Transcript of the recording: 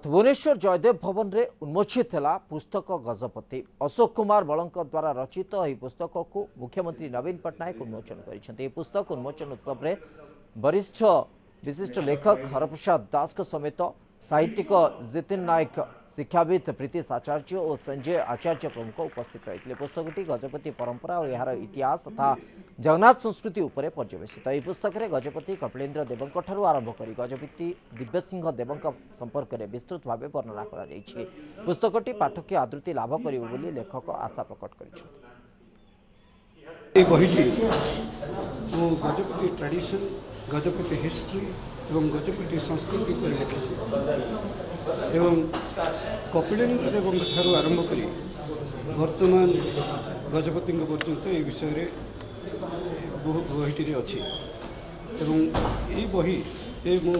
भुवनेश्वर जयदेव भवन रे उन्मोचित है पुस्तक गजपति अशोक कुमार बलंक द्वारा रचित यह पुस्तक को मुख्यमंत्री नवीन पट्टनायक उन्मोचन कर पुस्तक उन्मोचन उत्सव में वरिष्ठ विशिष्ट लेखक हरप्रसाद दास समेत साहित्यिक जितिन नायक शिक्षाविद प्रीतिश आचार्य और संजय आचार्य प्रमुख उपस्थित रही। पुस्तकटी गजपति परंपरा और यार इतिहास तथा जगन्नाथ संस्कृति उपर पर्यवेसित। यह पुस्तक में गजपति कपिलेन्द्र देवों ठारू आरंभ कर गजपति दिव्यसिंह देवों संपर्क में विस्तृत भाव वर्णना कर पुस्तकटी पाठक आदृति लाभ कर लेखक आशा प्रकट कर बहीटी गजपति ट्रेडिशन गजपति हिस्ट्री एवं गजपति संस्कृति पर लिखी एवं कपिलेन्द्र देवों ठारू आरंभ कर वर्तमान गजपति पर्यंत ये विषय बहीटी अच्छी एवं ये बही मु